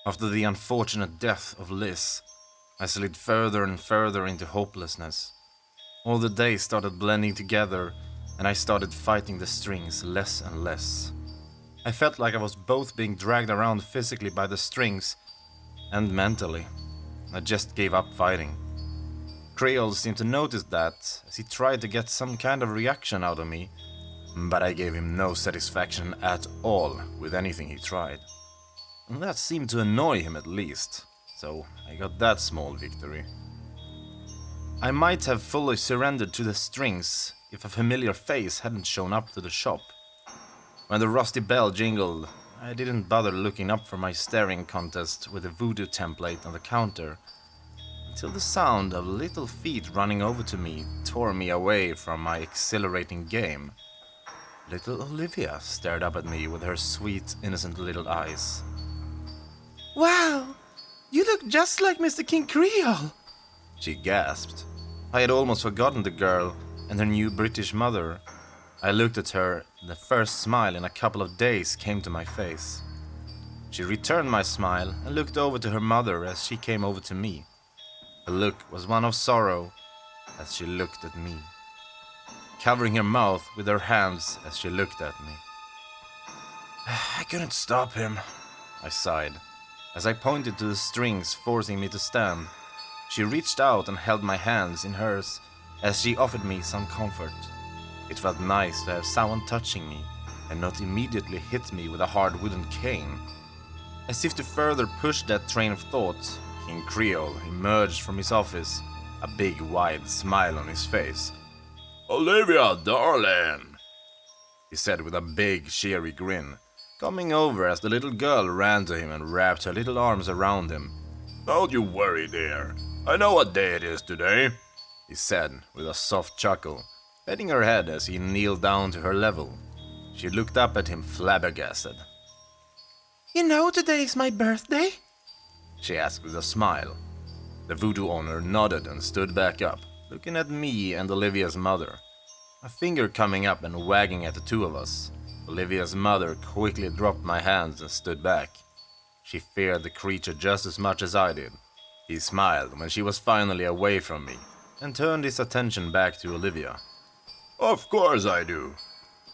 After the unfortunate death of Liz, I slid further and further into hopelessness. All the days started blending together, and I started fighting the strings less and less. I felt like I was both being dragged around physically by the strings and mentally. I just gave up fighting. Creole seemed to notice that, as he tried to get some kind of reaction out of me, but I gave him no satisfaction at all with anything he tried. And that seemed to annoy him at least, so I got that small victory. I might have fully surrendered to the strings if a familiar face hadn't shown up to the shop. When the rusty bell jingled, I didn't bother looking up for my staring contest with the voodoo template on the counter, until the sound of little feet running over to me tore me away from my exhilarating game. Little Olivia stared up at me with her sweet, innocent little eyes. "Wow, you look just like Mr. King Creole," she gasped. I had almost forgotten the girl and her new British mother. I looked at her, and the first smile in a couple of days came to my face. She returned my smile and looked over to her mother as she came over to me. Her look was one of sorrow as she looked at me, covering her mouth with her hands as she looked at me. "I couldn't stop him," I sighed, as I pointed to the strings forcing me to stand. She reached out and held my hands in hers as she offered me some comfort. It felt nice to have someone touching me and not immediately hit me with a hard wooden cane. As if to further push that train of thought, King Creole emerged from his office, a big wide smile on his face. "Olivia, darling," he said with a big cheery grin, coming over as the little girl ran to him and wrapped her little arms around him. "Don't you worry, dear. I know what day it is today," he said with a soft chuckle, petting her head as he kneeled down to her level. She looked up at him flabbergasted. "You know today's my birthday?" she asked with a smile. The voodoo owner nodded and stood back up, looking at me and Olivia's mother, a finger coming up and wagging at the two of us. Olivia's mother quickly dropped my hands and stood back. She feared the creature just as much as I did. He smiled when she was finally away from me and turned his attention back to Olivia. "Of course I do.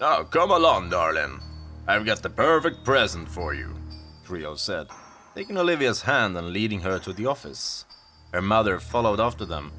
Now come along, darling. I've got the perfect present for you," Creole said, taking Olivia's hand and leading her to the office. Her mother followed after them,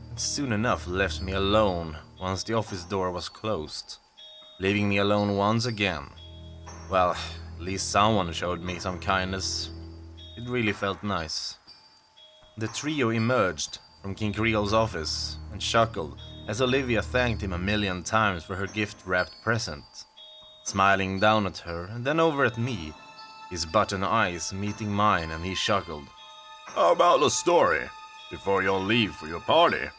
and soon enough left me alone once the office door was closed, leaving me alone once again. Well, at least someone showed me some kindness. It really felt nice. The trio emerged from King Creole's office and chuckled as Olivia thanked him a million times for her gift-wrapped present, smiling down at her and then over at me, his button eyes meeting mine, and he chuckled. "How about a story before you'll leave for your party?"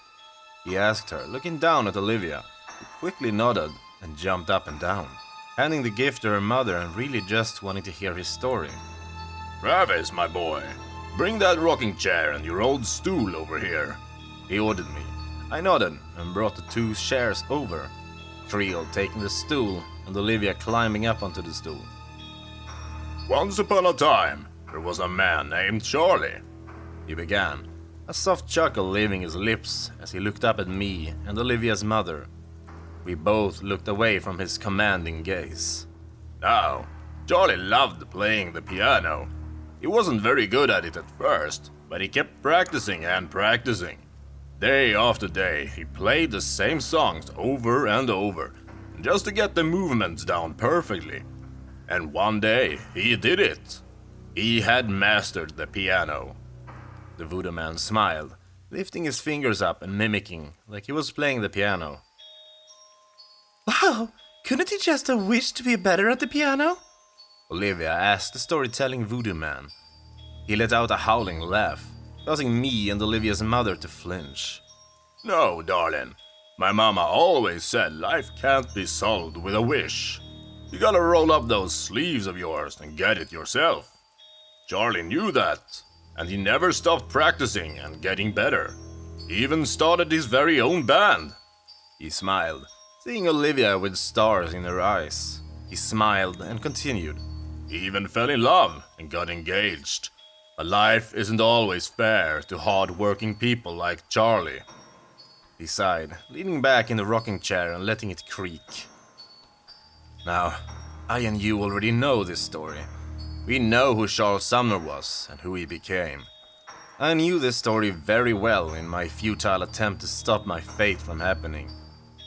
he asked her, looking down at Olivia, who quickly nodded and jumped up and down, handing the gift to her mother and really just wanting to hear his story. "Travis, my boy, bring that rocking chair and your old stool over here," he ordered me. I nodded and brought the two chairs over, Creole taking the stool and Olivia climbing up onto the stool. "Once upon a time, there was a man named Charlie," he began, a soft chuckle leaving his lips as he looked up at me and Olivia's mother. We both looked away from his commanding gaze. "Now, Charlie loved playing the piano. He wasn't very good at it at first, but he kept practicing and practicing. Day after day, he played the same songs over and over, just to get the movements down perfectly. And one day, he did it. He had mastered the piano." The voodoo man smiled, lifting his fingers up and mimicking like he was playing the piano. "Wow, couldn't he just have wished to be better at the piano?" Olivia asked the storytelling voodoo man. He let out a howling laugh, causing me and Olivia's mother to flinch. "No, darling. My mama always said life can't be solved with a wish. You gotta roll up those sleeves of yours and get it yourself. Charlie knew that, and he never stopped practicing and getting better. He even started his very own band." He smiled, seeing Olivia with stars in her eyes. He smiled and continued. "He even fell in love and got engaged. But life isn't always fair to hard-working people like Charlie. He sighed, leaning back in the rocking chair and letting it creak. Now, I and you already know this story. We know who Charles Sumner was and who he became. I knew this story very well in my futile attempt to stop my fate from happening.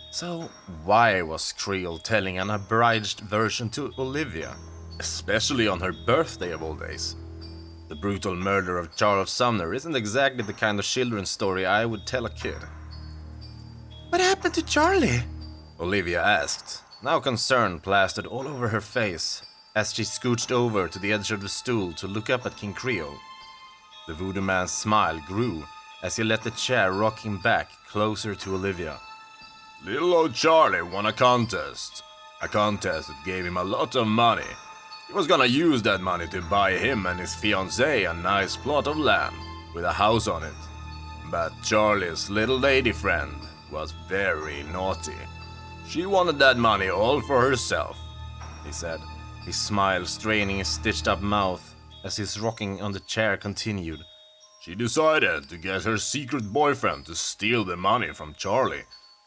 So why was Creel telling an abridged version to Olivia, especially on her birthday of all days? The brutal murder of Charles Sumner isn't exactly the kind of children's story I would tell a kid. What happened to Charlie? Olivia asked, now concern plastered all over her face, as she scooched over to the edge of the stool to look up at King Creole. The voodoo man's smile grew as he let the chair rock him back closer to Olivia. Little old Charlie won a contest that gave him a lot of money. He was gonna use that money to buy him and his fiancée a nice plot of land with a house on it. But Charlie's little lady friend was very naughty. She wanted that money all for herself, he said, his smile straining his stitched-up mouth as his rocking on the chair continued. She decided to get her secret boyfriend to steal the money from Charlie,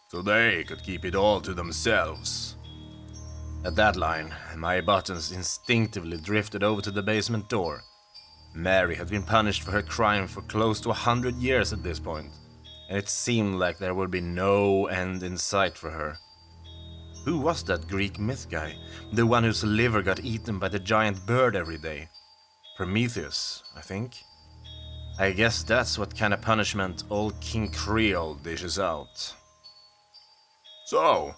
so they could keep it all to themselves. At that line, my buttons instinctively drifted over to the basement door. Mary had been punished for her crime for close to 100 years at this point, and it seemed like there would be no end in sight for her. Who was that Greek myth guy, the one whose liver got eaten by the giant bird every day? Prometheus, I think. I guess that's what kind of punishment old King Creole dishes out. So,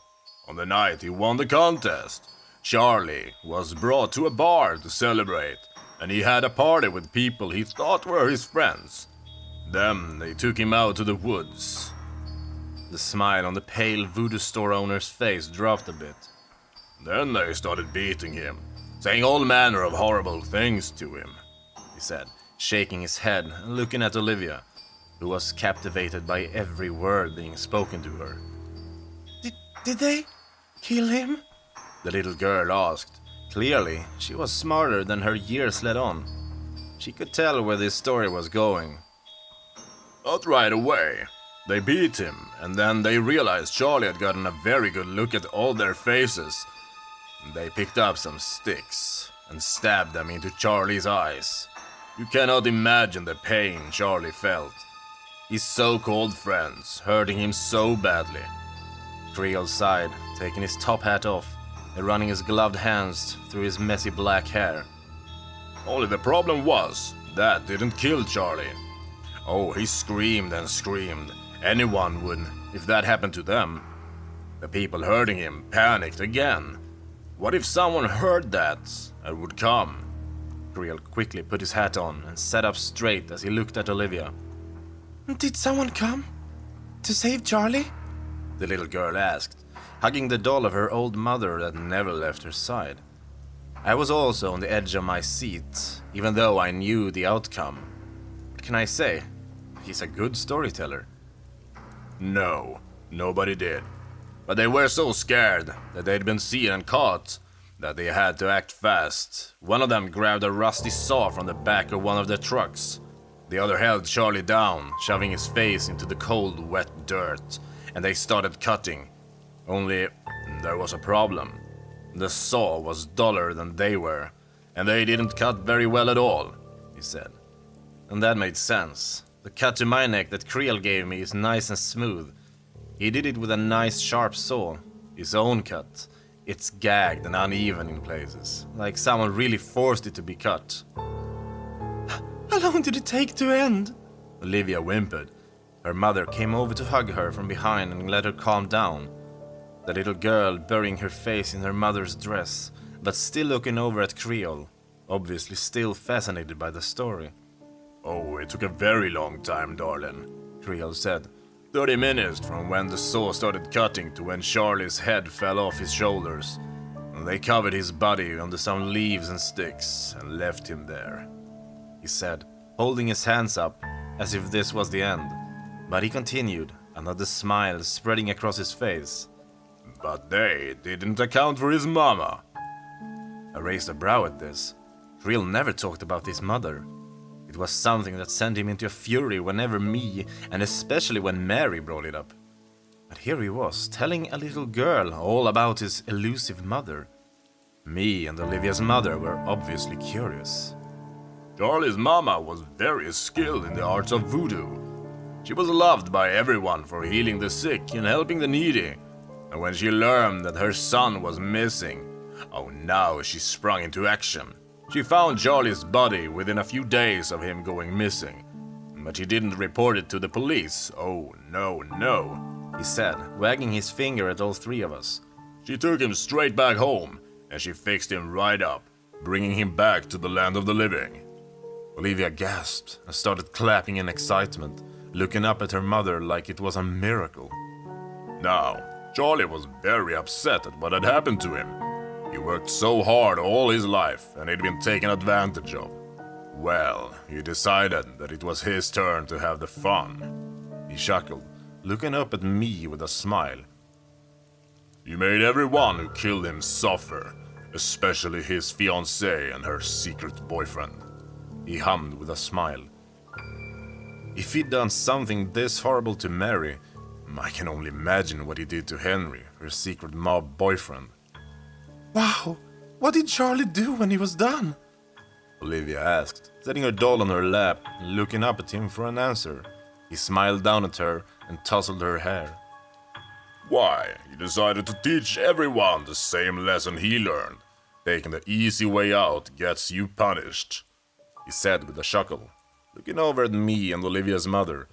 on the night he won the contest, Charlie was brought to a bar to celebrate, and he had a party with people he thought were his friends. Then they took him out to the woods. The smile on the pale voodoo store owner's face dropped a bit. Then they started beating him, saying all manner of horrible things to him, he said, shaking his head and looking at Olivia, who was captivated by every word being spoken to her. Did they kill him? The little girl asked. Clearly, she was smarter than her years led on. She could tell where this story was going. Not right away. They beat him, and then they realized Charlie had gotten a very good look at all their faces. They picked up some sticks and stabbed them into Charlie's eyes. You cannot imagine the pain Charlie felt. His so-called friends hurting him so badly. Creole sighed, taking his top hat off and running his gloved hands through his messy black hair. Only the problem was, that didn't kill Charlie. Oh, he screamed and screamed. Anyone would, if that happened to them. The people hurting him panicked again. What if someone heard that and would come? Creole quickly put his hat on and sat up straight as he looked at Olivia. Did someone come? To save Charlie? The little girl asked, hugging the doll of her old mother that never left her side. I was also on the edge of my seat, even though I knew the outcome. What can I say? He's a good storyteller. No, nobody did. But they were so scared that they'd been seen and caught that they had to act fast. One of them grabbed a rusty saw from the back of one of their trucks. The other held Charlie down, shoving his face into the cold, wet dirt, and they started cutting. Only, there was a problem. The saw was duller than they were, and they didn't cut very well at all, he said. And that made sense. The cut to my neck that Creole gave me is nice and smooth. He did it with a nice sharp saw. His own cut. It's gagged and uneven in places, like someone really forced it to be cut. How long did it take to end? Olivia whimpered. Her mother came over to hug her from behind and let her calm down. The little girl burying her face in her mother's dress, but still looking over at Creole, obviously still fascinated by the story. Oh, it took a very long time, darling, Creole said. 30 minutes from when the saw started cutting to when Charlie's head fell off his shoulders. And they covered his body under some leaves and sticks and left him there, he said, holding his hands up as if this was the end. But he continued, another smile spreading across his face. But they didn't account for his mama. I raised a brow at this. Creole never talked about his mother. It was something that sent him into a fury whenever me, and especially when Mary, brought it up. But here he was, telling a little girl all about his elusive mother. Me and Olivia's mother were obviously curious. Charlie's mama was very skilled in the arts of voodoo. She was loved by everyone for healing the sick and helping the needy. And when she learned that her son was missing, oh now she sprung into action. She found Charlie's body within a few days of him going missing. But she didn't report it to the police. Oh no, he said, wagging his finger at all three of us. She took him straight back home, and she fixed him right up, bringing him back to the land of the living. Olivia gasped and started clapping in excitement, looking up at her mother like it was a miracle. Now, Charlie was very upset at what had happened to him. He worked so hard all his life, and he'd been taken advantage of. Well, he decided that it was his turn to have the fun. He chuckled, looking up at me with a smile. You made everyone who killed him suffer, especially his fiancée and her secret boyfriend. He hummed with a smile. If he'd done something this horrible to Mary, I can only imagine what he did to Henry, her secret mob boyfriend. Wow, what did Charlie do when he was done? Olivia asked, setting her doll on her lap and looking up at him for an answer. He smiled down at her and tousled her hair. Why, he decided to teach everyone the same lesson he learned. Taking the easy way out gets you punished, he said with a chuckle, looking over at me and Olivia's mother.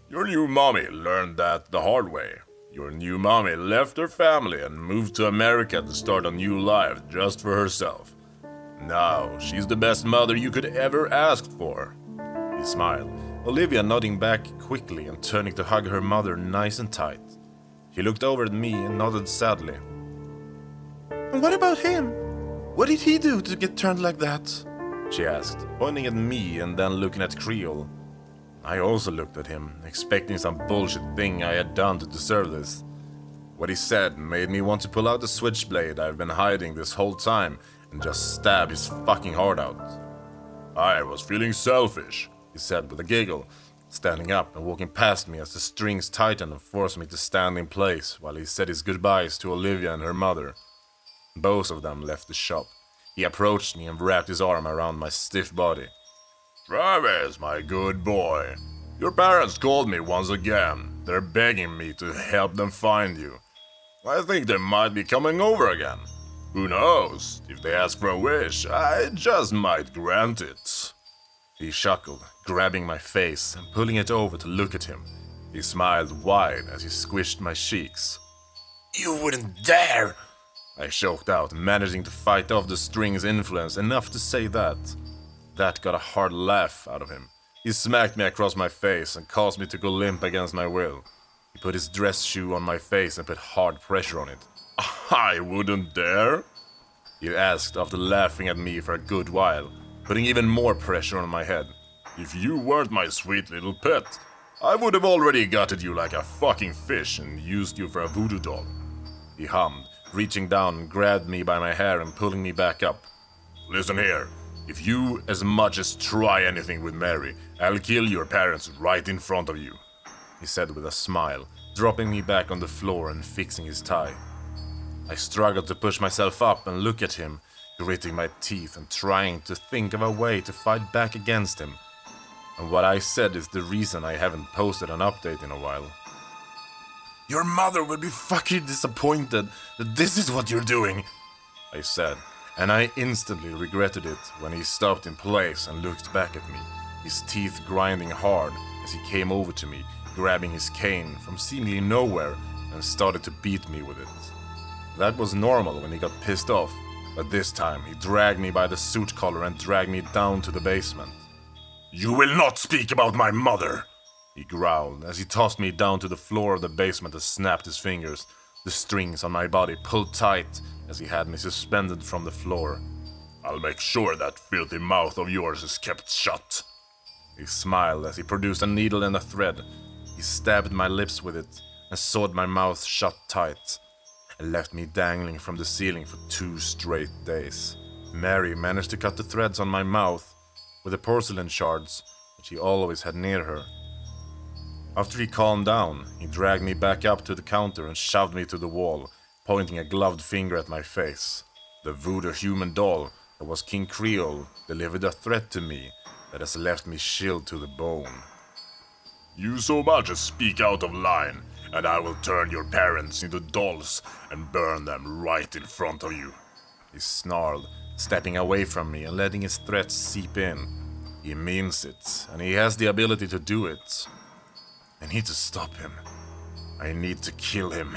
Your new mommy learned that the hard way. Your new mommy left her family and moved to America to start a new life just for herself. Now, she's the best mother you could ever ask for. He smiled, Olivia nodding back quickly and turning to hug her mother nice and tight. She looked over at me and nodded sadly. And what about him? What did he do to get turned like that? She asked, pointing at me and then looking at Creole. I also looked at him, expecting some bullshit thing I had done to deserve this. What he said made me want to pull out the switchblade I've been hiding this whole time and just stab his fucking heart out. I was feeling selfish, he said with a giggle, standing up and walking past me as the strings tightened and forced me to stand in place while he said his goodbyes to Olivia and her mother. Both of them left the shop. He approached me and wrapped his arm around my stiff body. Travis, my good boy. Your parents called me once again. They're begging me to help them find you. I think they might be coming over again. Who knows? If they ask for a wish, I just might grant it. He chuckled, grabbing my face and pulling it over to look at him. He smiled wide as he squished my cheeks. You wouldn't dare! I choked out, managing to fight off the string's influence enough to say that. That got a hard laugh out of him. He smacked me across my face and caused me to go limp against my will. He put his dress shoe on my face and put hard pressure on it. I wouldn't dare? He asked after laughing at me for a good while, putting even more pressure on my head. If you weren't my sweet little pet, I would have already gutted you like a fucking fish and used you for a voodoo doll. He hummed, reaching down and grabbed me by my hair and pulling me back up. Listen here. If you as much as try anything with Mary, I'll kill your parents right in front of you, he said with a smile, dropping me back on the floor and fixing his tie. I struggled to push myself up and look at him, gritting my teeth and trying to think of a way to fight back against him. And what I said is the reason I haven't posted an update in a while. Your mother will be fucking disappointed that this is what you're doing, I said. And I instantly regretted it when he stopped in place and looked back at me, his teeth grinding hard as he came over to me, grabbing his cane from seemingly nowhere and started to beat me with it. That was normal when he got pissed off, but this time he dragged me by the suit collar and dragged me down to the basement. You will not speak about my mother, he growled as he tossed me down to the floor of the basement and snapped his fingers. The strings on my body pulled tight as he had me suspended from the floor. I'll make sure that filthy mouth of yours is kept shut. He smiled as he produced a needle and a thread. He stabbed my lips with it and sawed my mouth shut tight and left me dangling from the ceiling for 2 straight days. Mary managed to cut the threads on my mouth, with the porcelain shards that she always had near her. After he calmed down, he dragged me back up to the counter and shoved me to the wall, pointing a gloved finger at my face. The voodoo human doll that was King Creole delivered a threat to me that has left me chilled to the bone. You so much as speak out of line, and I will turn your parents into dolls and burn them right in front of you. He snarled, stepping away from me and letting his threats seep in. He means it, and he has the ability to do it. I need to stop him. I need to kill him.